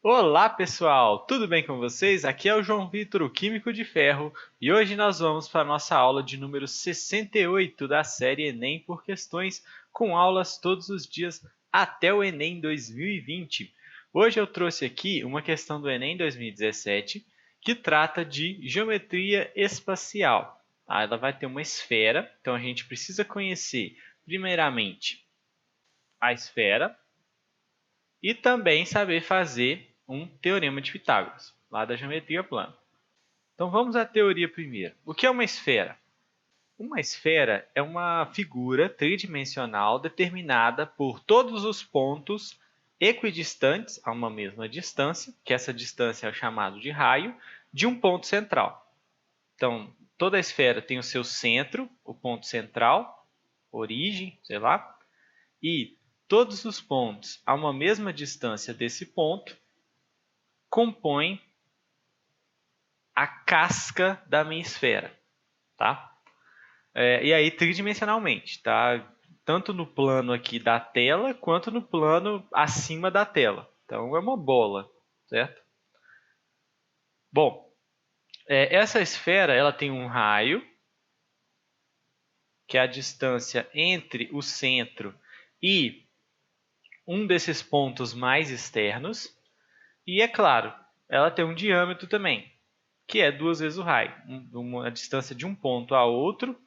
Olá pessoal, tudo bem com vocês? Aqui é o João Vitor, o Químico de Ferro, e hoje nós vamos para a nossa aula de número 68 da série Enem por Questões, com aulas todos os dias até o Enem 2020. Hoje eu trouxe aqui uma questão do Enem 2017 que trata de geometria espacial. Ela vai ter uma esfera, então a gente precisa conhecer primeiramente a esfera e também saber fazer um teorema de Pitágoras, lá da geometria plana. Então vamos à teoria primeiro. O que é uma esfera? Uma esfera é uma figura tridimensional determinada por todos os pontos equidistantes a uma mesma distância, que essa distância é o chamado de raio, de um ponto central. Então, toda a esfera tem o seu centro, o ponto central, origem, sei lá, e todos os pontos a uma mesma distância desse ponto compõem a casca da minha esfera, tá? E aí tridimensionalmente, tá? Tanto no plano aqui da tela, quanto no plano acima da tela. Então é uma bola, certo? Bom, essa esfera ela tem um raio, que é a distância entre o centro e um desses pontos mais externos. E é claro, ela tem um diâmetro também, que é 2 vezes o raio, uma distância de um ponto a outro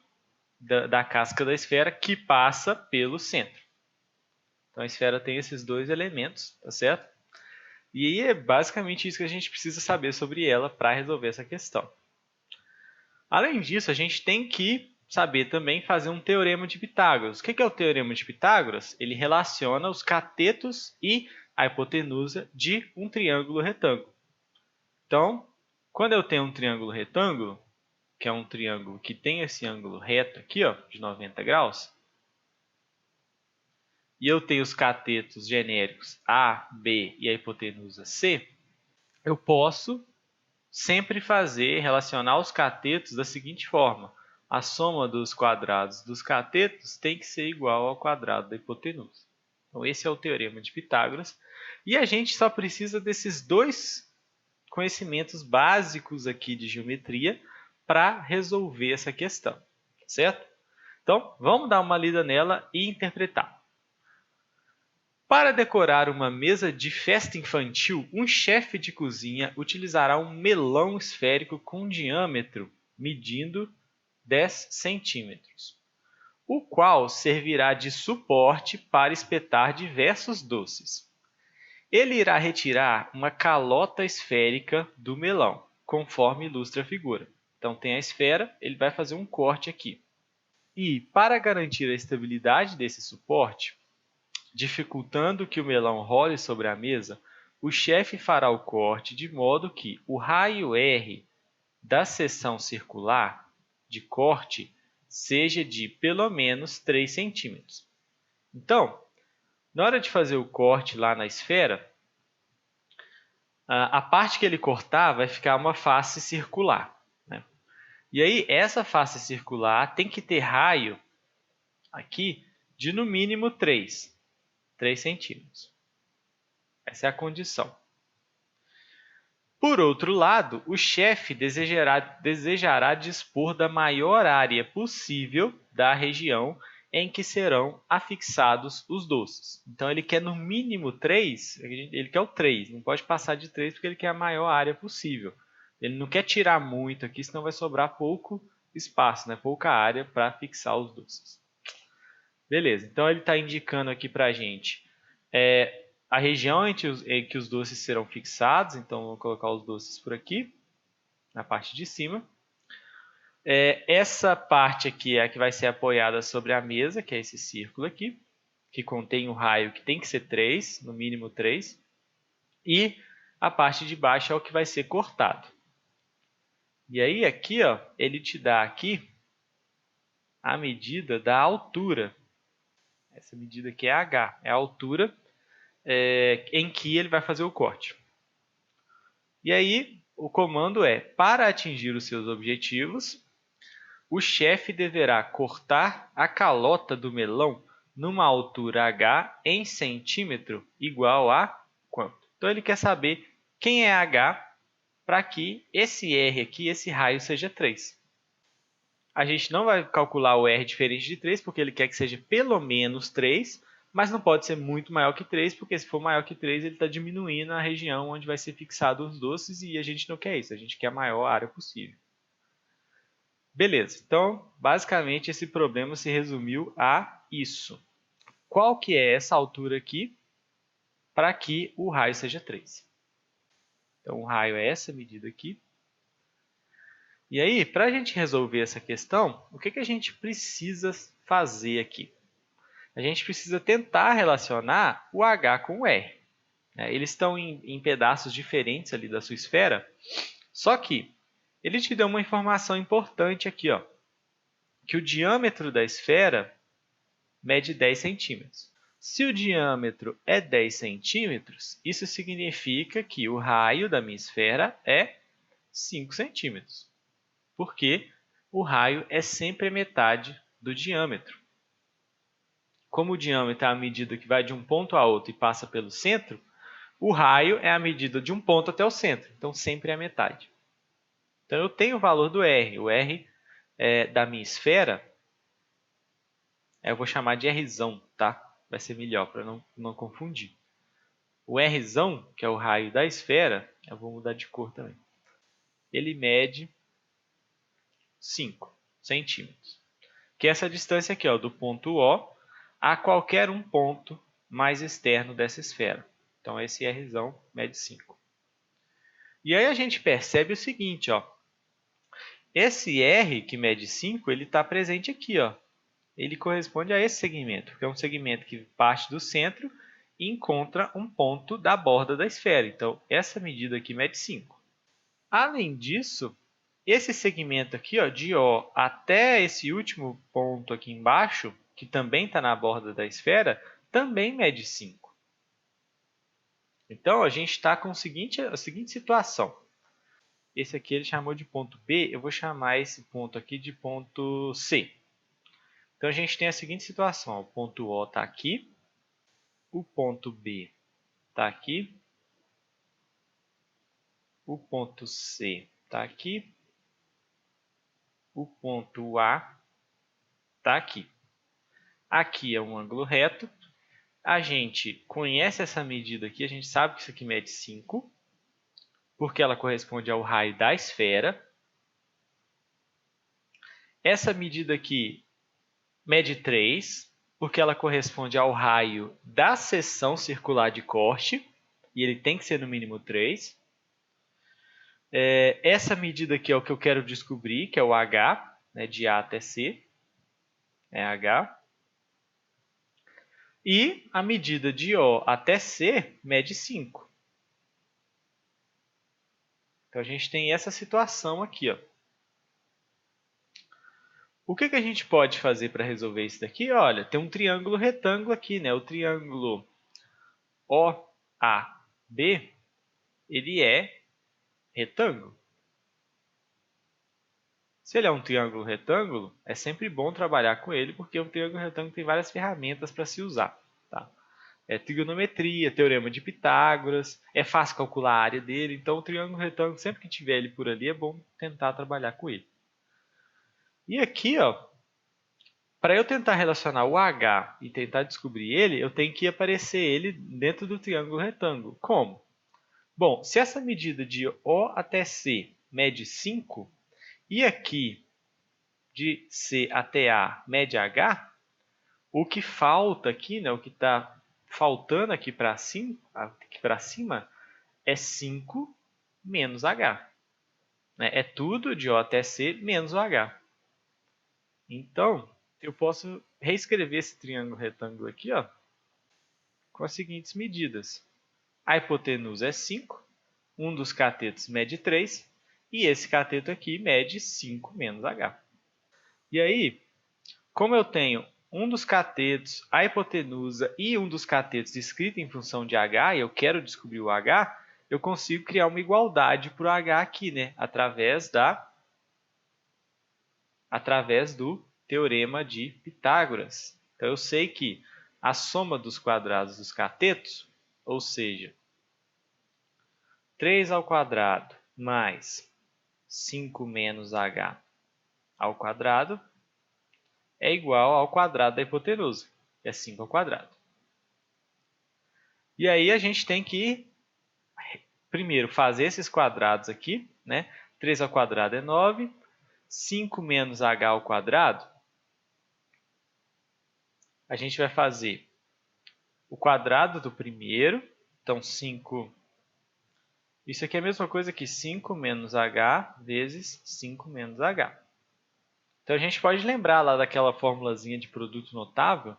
da casca da esfera que passa pelo centro. Então a esfera tem esses dois elementos, tá certo? E aí é basicamente isso que a gente precisa saber sobre ela para resolver essa questão. Além disso, a gente tem que saber também fazer um teorema de Pitágoras. O que é o teorema de Pitágoras? Ele relaciona os catetos e a hipotenusa de um triângulo retângulo. Então, quando eu tenho um triângulo retângulo, que é um triângulo que tem esse ângulo reto aqui, ó, de 90 graus, e eu tenho os catetos genéricos A, B e a hipotenusa C, eu posso sempre relacionar os catetos da seguinte forma. A soma dos quadrados dos catetos tem que ser igual ao quadrado da hipotenusa. Então, esse é o teorema de Pitágoras. E a gente só precisa desses dois conhecimentos básicos aqui de geometria para resolver essa questão, certo? Então, vamos dar uma lida nela e interpretar. Para decorar uma mesa de festa infantil, um chefe de cozinha utilizará um melão esférico com diâmetro medindo 10 centímetros, o qual servirá de suporte para espetar diversos doces. Ele irá retirar uma calota esférica do melão, conforme ilustra a figura. Então tem a esfera, ele vai fazer um corte aqui. E, para garantir a estabilidade desse suporte, dificultando que o melão role sobre a mesa, o chefe fará o corte de modo que o raio R da seção circular de corte seja de pelo menos 3 centímetros. Então, na hora de fazer o corte lá na esfera, a parte que ele cortar vai ficar uma face circular, né? E aí, essa face circular tem que ter raio aqui de no mínimo 3 centímetros. Essa é a condição. Por outro lado, o chefe desejará dispor da maior área possível da região em que serão afixados os doces. Então, ele quer no mínimo 3, ele quer o 3, não pode passar de 3 porque ele quer a maior área possível. Ele não quer tirar muito aqui, senão vai sobrar pouco espaço, né? Pouca área para fixar os doces. Beleza, então ele está indicando aqui para a gente a região em que os doces serão fixados. Então, vou colocar os doces por aqui, na parte de cima. Essa parte aqui é a que vai ser apoiada sobre a mesa, que é esse círculo aqui, que contém um raio que tem que ser 3, no mínimo 3. E a parte de baixo é o que vai ser cortado. E aí, aqui, ó, ele te dá aqui a medida da altura. Essa medida aqui é H, é a altura em que ele vai fazer o corte. E aí, o comando é: para atingir os seus objetivos, o chefe deverá cortar a calota do melão numa altura H em centímetro igual a quanto? Então ele quer saber quem é h para que esse r aqui, esse raio, seja 3. A gente não vai calcular o r diferente de 3, porque ele quer que seja pelo menos 3, mas não pode ser muito maior que 3, porque se for maior que 3, ele está diminuindo a região onde vai ser fixado os doces, e a gente não quer isso, a gente quer a maior área possível. Beleza, então, basicamente, esse problema se resumiu a isso. Qual que é essa altura aqui para que o raio seja 3? Então, o raio é essa medida aqui. E aí, para a gente resolver essa questão, o que a gente precisa fazer aqui? A gente precisa tentar relacionar o H com o R. Eles estão em pedaços diferentes ali da sua esfera, só que ele te deu uma informação importante aqui, ó, que o diâmetro da esfera mede 10 centímetros. Se o diâmetro é 10 centímetros, isso significa que o raio da minha esfera é 5 centímetros, porque o raio é sempre a metade do diâmetro. Como o diâmetro é a medida que vai de um ponto a outro e passa pelo centro, o raio é a medida de um ponto até o centro, então sempre é a metade. Então eu tenho o valor do R. O R da minha esfera, eu vou chamar de Rzão, tá? Vai ser melhor para não confundir. O Rzão, que é o raio da esfera, eu vou mudar de cor também. Ele mede 5 centímetros. Que é essa distância aqui, ó, do ponto O a qualquer um ponto mais externo dessa esfera. Então, esse Rzão mede 5. E aí a gente percebe o seguinte, ó. Esse R que mede 5, ele está presente aqui, ó. Ele corresponde a esse segmento, que é um segmento que parte do centro e encontra um ponto da borda da esfera. Então, essa medida aqui mede 5. Além disso, esse segmento aqui, ó, de O até esse último ponto aqui embaixo, que também está na borda da esfera, também mede 5. Então, a gente está com a seguinte situação. Esse aqui ele chamou de ponto B, eu vou chamar esse ponto aqui de ponto C. Então, a gente tem a seguinte situação. O ponto O está aqui, o ponto B está aqui, o ponto C está aqui, o ponto A está aqui. Aqui é um ângulo reto. A gente conhece essa medida aqui, a gente sabe que isso aqui mede 5, porque ela corresponde ao raio da esfera. Essa medida aqui mede 3, porque ela corresponde ao raio da seção circular de corte, e ele tem que ser no mínimo 3. Essa medida aqui é o que eu quero descobrir, que é o H, né, de A até C, é H. E a medida de O até C mede 5. Então, a gente tem essa situação aqui, ó. O que a gente pode fazer para resolver isso daqui? Olha, tem um triângulo retângulo aqui, né? O triângulo OAB, ele é retângulo. Se ele é um triângulo retângulo, é sempre bom trabalhar com ele, porque o triângulo retângulo tem várias ferramentas para se usar. Tá? É trigonometria, teorema de Pitágoras, é fácil calcular a área dele, então o triângulo retângulo, sempre que tiver ele por ali, é bom tentar trabalhar com ele. E aqui, ó, para eu tentar relacionar o H e tentar descobrir ele, eu tenho que aparecer ele dentro do triângulo retângulo. Como? Bom, se essa medida de O até C mede 5, e aqui de C até A mede H, o que falta aqui, né, o que está faltando aqui para cima é 5 menos H. É tudo de O até C menos o H. Então, eu posso reescrever esse triângulo retângulo aqui, ó, com as seguintes medidas. A hipotenusa é 5, um dos catetos mede 3, e esse cateto aqui mede 5 menos H. E aí, como eu tenho um dos catetos, a hipotenusa e um dos catetos escrito em função de H, e eu quero descobrir o H, eu consigo criar uma igualdade para o H aqui, né? Através do teorema de Pitágoras. Então, eu sei que a soma dos quadrados dos catetos, ou seja, 3 ao quadrado mais 5 menos h ao quadrado é igual ao quadrado da hipotenusa, que é 5 ao quadrado. E aí a gente tem que, primeiro, fazer esses quadrados aqui, né? 3 ao quadrado é 9, 5 menos h ao quadrado, a gente vai fazer o quadrado do primeiro, então 5, isso aqui é a mesma coisa que 5 menos h vezes 5 menos h. Então a gente pode lembrar lá daquela formulazinha de produto notável,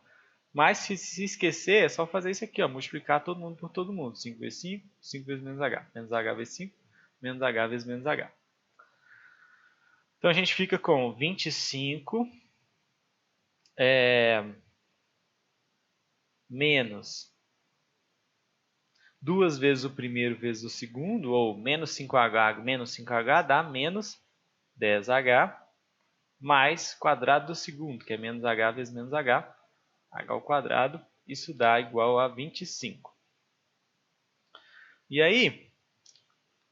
mas se esquecer é só fazer isso aqui, ó, multiplicar todo mundo por todo mundo. 5 vezes 5, 5 vezes menos h. Menos h vezes 5, menos h vezes menos h. Então a gente fica com 25 menos 2 vezes o primeiro vezes o segundo, ou menos 5h menos 5h dá menos 10h, mais quadrado do segundo, que é menos h vezes menos h, h ao quadrado, isso dá igual a 25. E aí,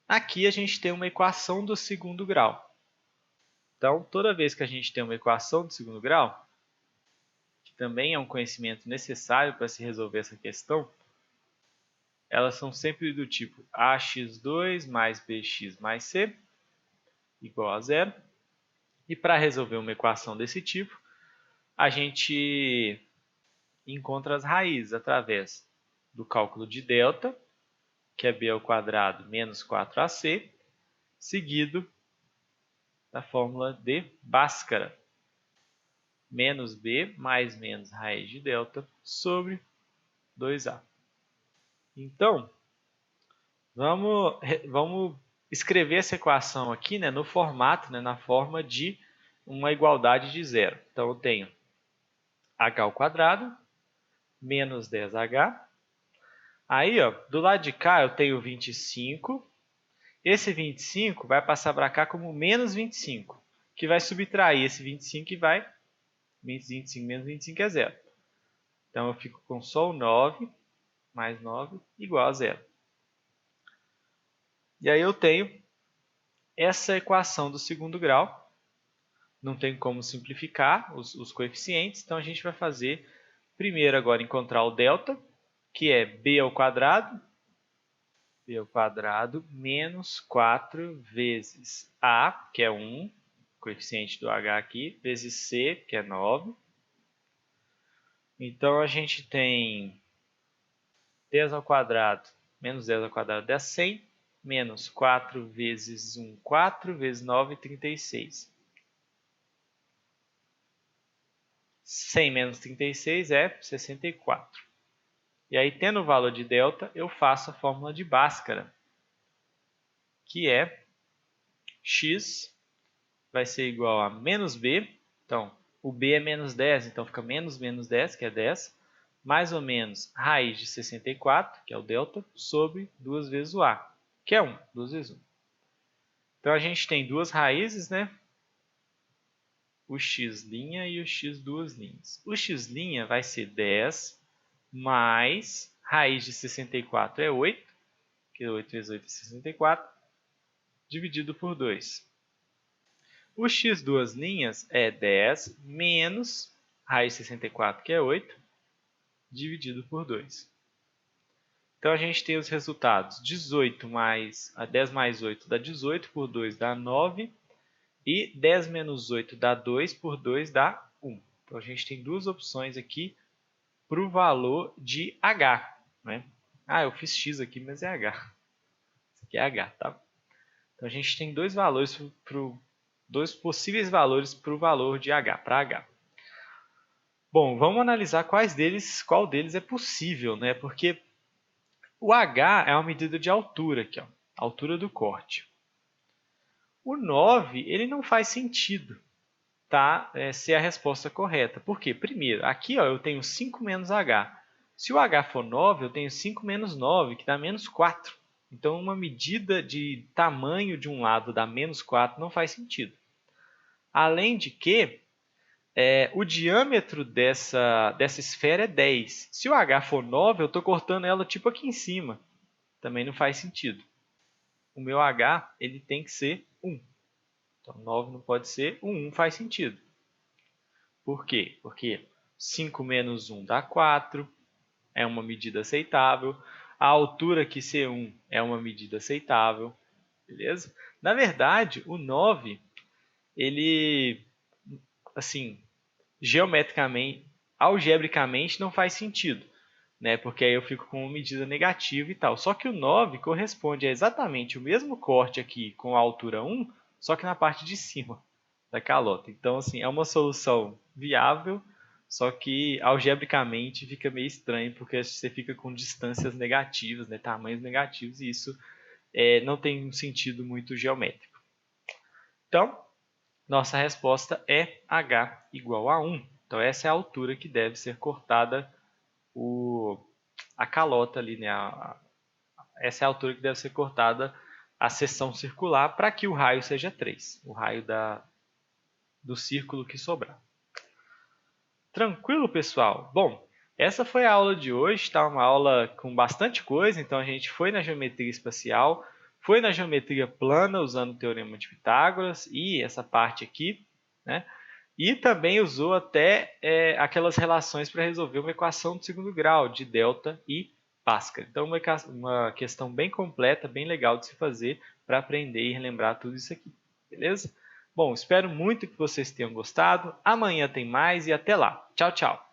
aqui a gente tem uma equação do segundo grau. Então, toda vez que a gente tem uma equação do segundo grau, que também é um conhecimento necessário para se resolver essa questão, elas são sempre do tipo ax2 mais bx mais c igual a 0. E para resolver uma equação desse tipo, a gente encontra as raízes através do cálculo de delta, que é b ao quadrado menos 4ac, seguido da fórmula de Bhaskara. Menos b mais menos raiz de delta sobre 2a. Então, vamos escrever essa equação aqui, né, no formato, né, na forma de uma igualdade de zero. Então, eu tenho h ao quadrado menos 10h. Aí, ó, do lado de cá eu tenho 25. Esse 25 vai passar para cá como menos 25, que vai subtrair esse 25 e vai 25 menos 25 é zero. Então, eu fico com só o 9 mais 9 igual a zero. E aí eu tenho essa equação do segundo grau. Não tem como simplificar os coeficientes, então a gente vai fazer, primeiro agora, encontrar o delta, que é b ao quadrado menos 4 vezes a, que é 1, coeficiente do h aqui, vezes c, que é 9. Então, a gente tem 10 ao quadrado menos 10 ao quadrado dá 100, menos 4 vezes 1, 4, vezes 9, 36. 100 menos 36 é 64. E aí, tendo o valor de delta, eu faço a fórmula de Bhaskara, que é x vai ser igual a menos b. Então, o b é menos 10, então fica menos menos 10, que é 10, mais ou menos raiz de 64, que é o delta, sobre 2 vezes o a, que é 1, 2 vezes 1. Então, a gente tem duas raízes, né? O x' e o x duas linhas. O x' vai ser 10 mais raiz de 64 é 8, que 8 vezes 8 é 64, dividido por 2. O x duas linhas é 10 menos raiz de 64, que é 8, dividido por 2. Então, a gente tem os resultados. 18 mais, 10 mais 8 dá 18, por 2 dá 9. E 10 menos 8 dá 2, por 2 dá 1. Então, a gente tem duas opções aqui para o valor de h. Né? Ah, eu fiz x aqui, mas é h. Isso aqui é h, tá? Então, a gente tem dois valores, dois possíveis valores para o valor de h, para h. Bom, vamos analisar qual deles é possível, né? Porque o h é uma medida de altura aqui, ó, altura do corte. O 9, ele não faz sentido, tá? Ser a resposta correta. Por quê? Primeiro, aqui ó, eu tenho 5 menos h. Se o h for 9, eu tenho 5 menos 9, que dá menos 4. Então, uma medida de tamanho de um lado dá menos 4 não faz sentido. Além de que, o diâmetro dessa esfera é 10. Se o h for 9, eu estou cortando ela tipo aqui em cima. Também não faz sentido. o meu h ele tem que ser 1. Então, 9 não pode ser, o 1 faz sentido. Por quê? Porque 5 menos 1 dá 4, é uma medida aceitável. A altura que C1 é uma medida aceitável, beleza? Na verdade, o 9, ele, assim, geometricamente, algebricamente não faz sentido, né? Porque aí eu fico com uma medida negativa e tal. Só que o 9 corresponde a exatamente o mesmo corte aqui com a altura 1, só que na parte de cima da calota. Então, assim, é uma solução viável, só que algebricamente fica meio estranho, porque você fica com distâncias negativas, né? Tamanhos negativos, e isso não tem um sentido muito geométrico. Então, nossa resposta é h igual a 1. Então, essa é a altura que deve ser cortada a calota ali, né? Essa é a altura que deve ser cortada a seção circular para que o raio seja 3, o raio do círculo que sobrar. Tranquilo, pessoal? Bom, essa foi a aula de hoje, tá? Uma aula com bastante coisa, então a gente foi na geometria espacial, foi na geometria plana usando o teorema de Pitágoras e essa parte aqui, né? E também usou até aquelas relações para resolver uma equação de segundo grau, de delta e Bhaskara. Então, uma questão bem completa, bem legal de se fazer para aprender e relembrar tudo isso aqui, beleza? Bom, espero muito que vocês tenham gostado. Amanhã tem mais e até lá. Tchau, tchau!